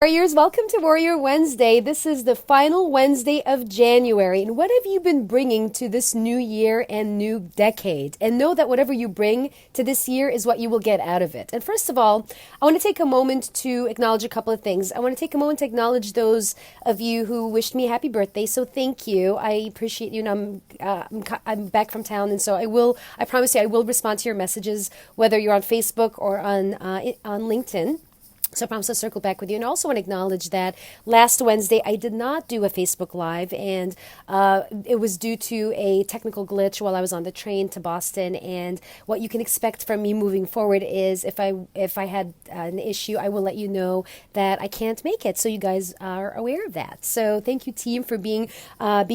Warriors, welcome to Warrior Wednesday. This is the final Wednesday of January. And what have you been bringing to this new year and new decade? And know that whatever you bring to this year is what you will get out of it. And first of all, I want to take a moment to acknowledge a couple of things. I want to take a moment to acknowledge those of you who wished me happy birthday. So thank you. I appreciate you. And I'm back from town. And so I promise you, I will respond to your messages, whether you're on Facebook or on LinkedIn. So I promise to circle back with you. And I also want to acknowledge that last Wednesday I did not do a Facebook Live, and it was due to a technical glitch while I was on the train to Boston. And what you can expect from me moving forward is if I had an issue, I will let you know that I can't make it, so you guys are aware of that. So thank you, team, for being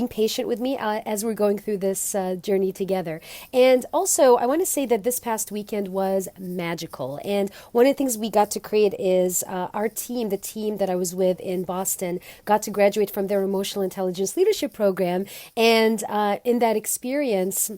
patient with me as we're going through this journey together. And also, I want to say that this past weekend was magical. And one of the things we got to create is our team, the team that I was with in Boston, got to graduate from their emotional intelligence leadership program. And in that experience,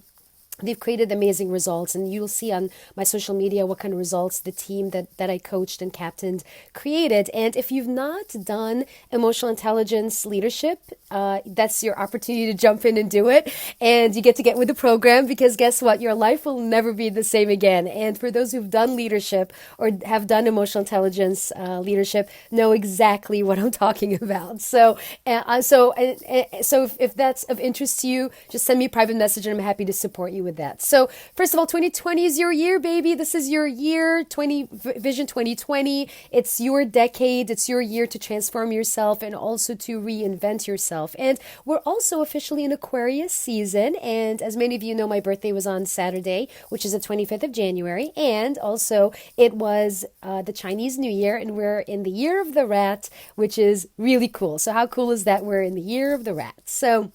they've created amazing results, and you'll see on my social media what kind of results the team that I coached and captained created. And if you've not done emotional intelligence leadership, that's your opportunity to jump in and do it. And you get with the program, because guess what? Your life will never be the same again. And for those who've done leadership or have done emotional intelligence leadership, know exactly what I'm talking about. So if that's of interest to you, just send me a private message, and I'm happy to support you with that. So first of all, 2020 is your year, baby. This is your year, Vision 2020. It's your decade. It's your year to transform yourself and also to reinvent yourself. And we're also officially in Aquarius season. And as many of you know, my birthday was on Saturday, which is the 25th of January. And also it was the Chinese New Year, and we're in the year of the rat, which is really cool. So how cool is that? We're in the year of the rat. So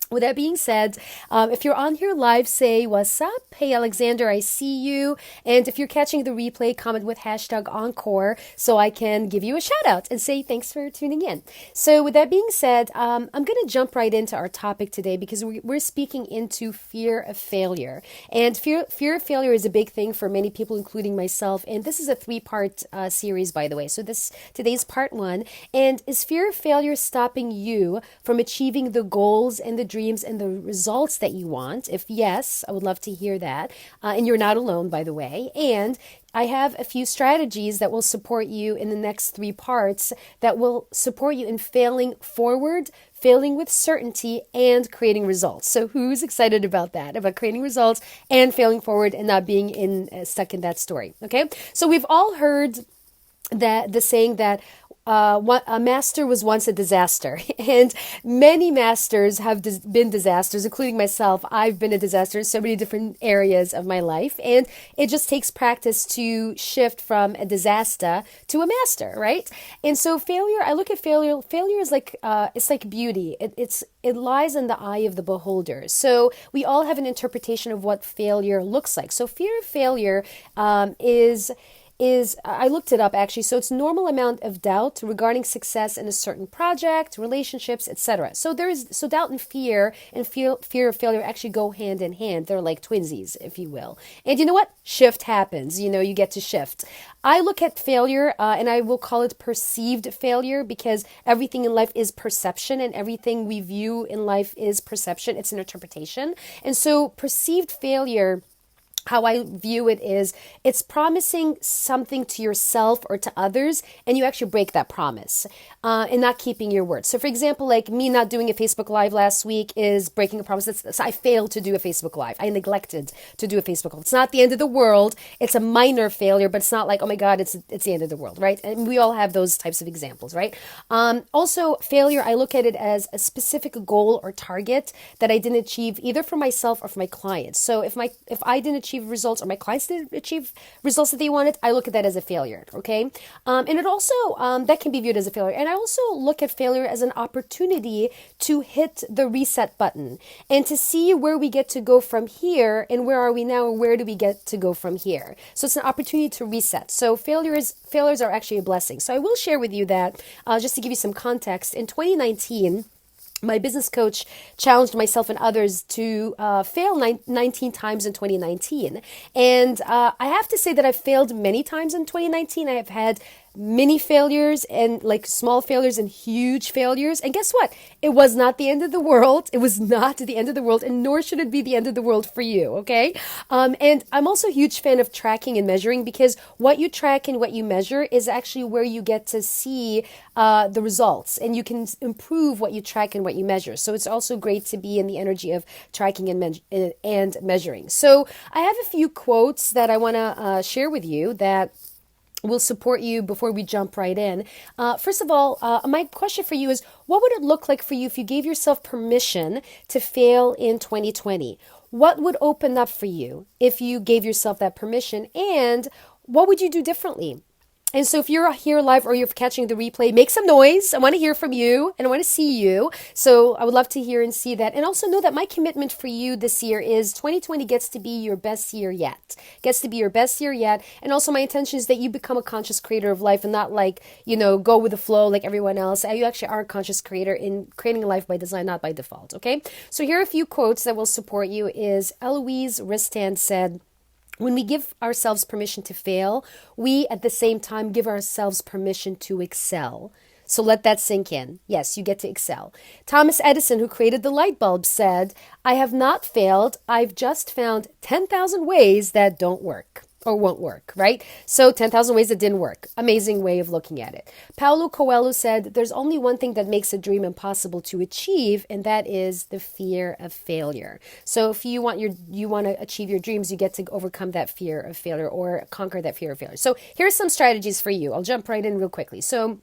with that being said, if you're on here live, say what's up. Hey, Alexander, I see you. And if you're catching the replay, comment with hashtag Encore so I can give you a shout out and say thanks for tuning in. So with that being said, I'm going to jump right into our topic today, because we're speaking into fear of failure. And fear of failure is a big thing for many people, including myself. And this is a 3-part series, by the way. So today's part 1. And is fear of failure stopping you from achieving the goals and the dreams and the results that you want? If yes, I would love to hear that. And you're not alone, by the way. And I have a few strategies that will support you in the next 3 parts that will support you in failing forward, failing with certainty, and creating results. So who's excited about that? About creating results and failing forward and not being stuck in that story. Okay. So we've all heard the saying that a master was once a disaster, and many masters have been disasters, including myself. I've been a disaster in so many different areas of my life, and it just takes practice to shift from a disaster to a master, right? And so failure, I look at failure. Failure is like it's like beauty. It lies in the eye of the beholder. So we all have an interpretation of what failure looks like. So fear of failure is I looked it up actually. So it's normal amount of doubt regarding success in a certain project, relationships, etc. So doubt and fear of failure actually go hand in hand. They're like twinsies, if you will. And you know what? Shift happens. You get to shift. I look at failure and I will call it perceived failure, because everything in life is perception, and everything we view in life is perception. It's an interpretation. And so perceived failure, how I view it is, it's promising something to yourself or to others, and you actually break that promise and not keeping your word. So for example, like me not doing a Facebook Live last week is breaking a promise. So I failed to do a Facebook Live. I neglected to do a Facebook Live. It's not the end of the world. It's a minor failure, but it's not like, oh my God, it's the end of the world, right? And we all have those types of examples, right? Also, failure, I look at it as a specific goal or target that I didn't achieve either for myself or for my clients. So if I didn't achieve results, or my clients didn't achieve results that they wanted, I look at that as a failure. Okay. And it also, that can be viewed as a failure. And I also look at failure as an opportunity to hit the reset button and to see where we get to go from here, and where are we now, and where do we get to go from here. So it's an opportunity to reset. So failures are actually a blessing. So I will share with you that, just to give you some context, in 2019, my business coach challenged myself and others to fail 19 times in 2019. And I have to say that I've failed many times in 2019. I have had mini failures and like small failures and huge failures. And guess what? It was not the end of the world. It was not the end of the world, and nor should it be the end of the world for you, okay? And I'm also a huge fan of tracking and measuring, because what you track and what you measure is actually where you get to see the results, and you can improve what you track and what you measure. So it's also great to be in the energy of tracking and measuring. So I have a few quotes that I want to share with you that will support you before we jump right in. First of all, my question for you is, what would it look like for you if you gave yourself permission to fail in 2020? What would open up for you if you gave yourself that permission? And what would you do differently? And so if you're here live or you're catching the replay, make some noise. I want to hear from you and I want to see you. So I would love to hear and see that. And also know that my commitment for you this year is 2020 gets to be your best year yet. Gets to be your best year yet. And also my intention is that you become a conscious creator of life and not like, go with the flow like everyone else. You actually are a conscious creator in creating a life by design, not by default. Okay. So here are a few quotes that will support you. Is Eloise Ristand said, "When we give ourselves permission to fail, we at the same time give ourselves permission to excel." So let that sink in. Yes, you get to excel. Thomas Edison, who created the light bulb, said, "I have not failed. I've just found 10,000 ways that don't work or won't work," right? So 10,000 ways that didn't work. Amazing way of looking at it. Paulo Coelho said, "There's only one thing that makes a dream impossible to achieve, and that is the fear of failure." So if you want to achieve your dreams, you get to overcome that fear of failure or conquer that fear of failure. So here are some strategies for you. I'll jump right in real quickly. So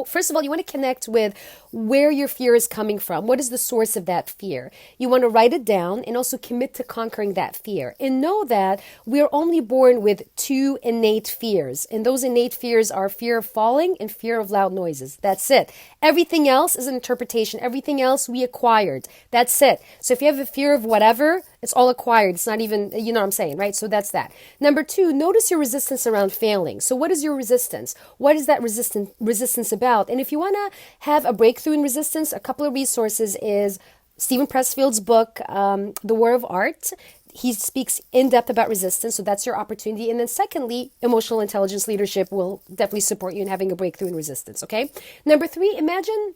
first of all, you want to connect with where your fear is coming from. What is the source of that fear? You want to write it down and also commit to conquering that fear. And know that we're only born with two innate fears. And those innate fears are fear of falling and fear of loud noises. That's it. Everything else is an interpretation. Everything else we acquired. That's it. So if you have a fear of whatever, it's all acquired. It's not even, you know what I'm saying, right? So that's that. Number two, notice your resistance around failing. So what is your resistance? What is that resistance about? And if you want to have a breakthrough in resistance, a couple of resources is Stephen Pressfield's book, The War of Art. He speaks in depth about resistance, so that's your opportunity. And then secondly, emotional intelligence leadership will definitely support you in having a breakthrough in resistance, okay? Number three, imagine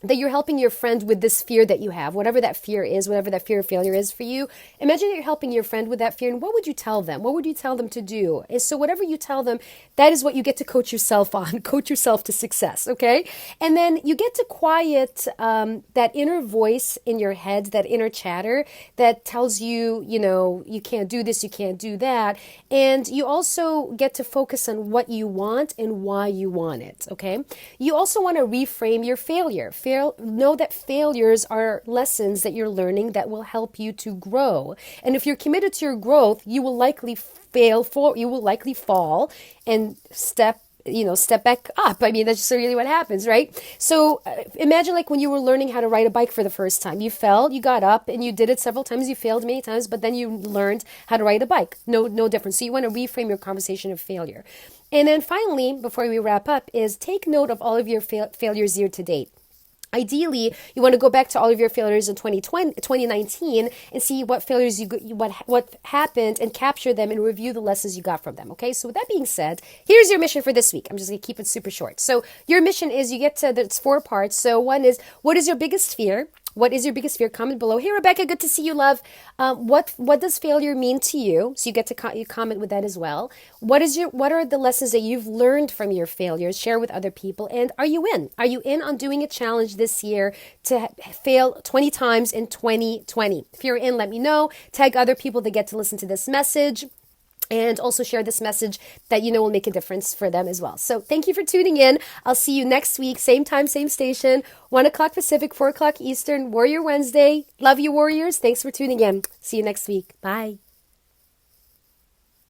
that you're helping your friend with this fear that you have, whatever that fear is, whatever that fear of failure is for you. Imagine that you're helping your friend with that fear, and what would you tell them? What would you tell them to do? And so whatever you tell them, that is what you get to coach yourself on, coach yourself to success, okay? And then you get to quiet that inner voice in your head, that inner chatter that tells you, you can't do this, you can't do that. And you also get to focus on what you want and why you want it, okay? You also want to reframe your failure. Know that failures are lessons that you're learning that will help you to grow. And if you're committed to your growth, you will likely fall and step back up. I mean, that's just really what happens, right? So imagine like when you were learning how to ride a bike for the first time. You fell, you got up, and you did it several times. You failed many times, but then you learned how to ride a bike. No difference. So you want to reframe your conversation of failure. And then finally, before we wrap up, is take note of all of your failures year to date. Ideally, you want to go back to all of your failures in 2019 and see what failures what happened and capture them and review the lessons you got from them. Okay, so with that being said, here's your mission for this week. I'm just going to keep it super short. So your mission is it's 4 parts. So one is, what is your biggest fear? What is your biggest fear? Comment below. Hey, Rebecca, good to see you, love. What does failure mean to you? So you get to you comment with that as well. What are the lessons that you've learned from your failures? Share with other people. And are you in? Are you in on doing a challenge this year to fail 20 times in 2020? If you're in, let me know. Tag other people that get to listen to this message. And also share this message that will make a difference for them as well. So thank you for tuning in. I'll see you next week, same time, same station, 1 o'clock Pacific, 4 o'clock Eastern, Warrior Wednesday. Love you, Warriors. Thanks for tuning in. See you next week. Bye.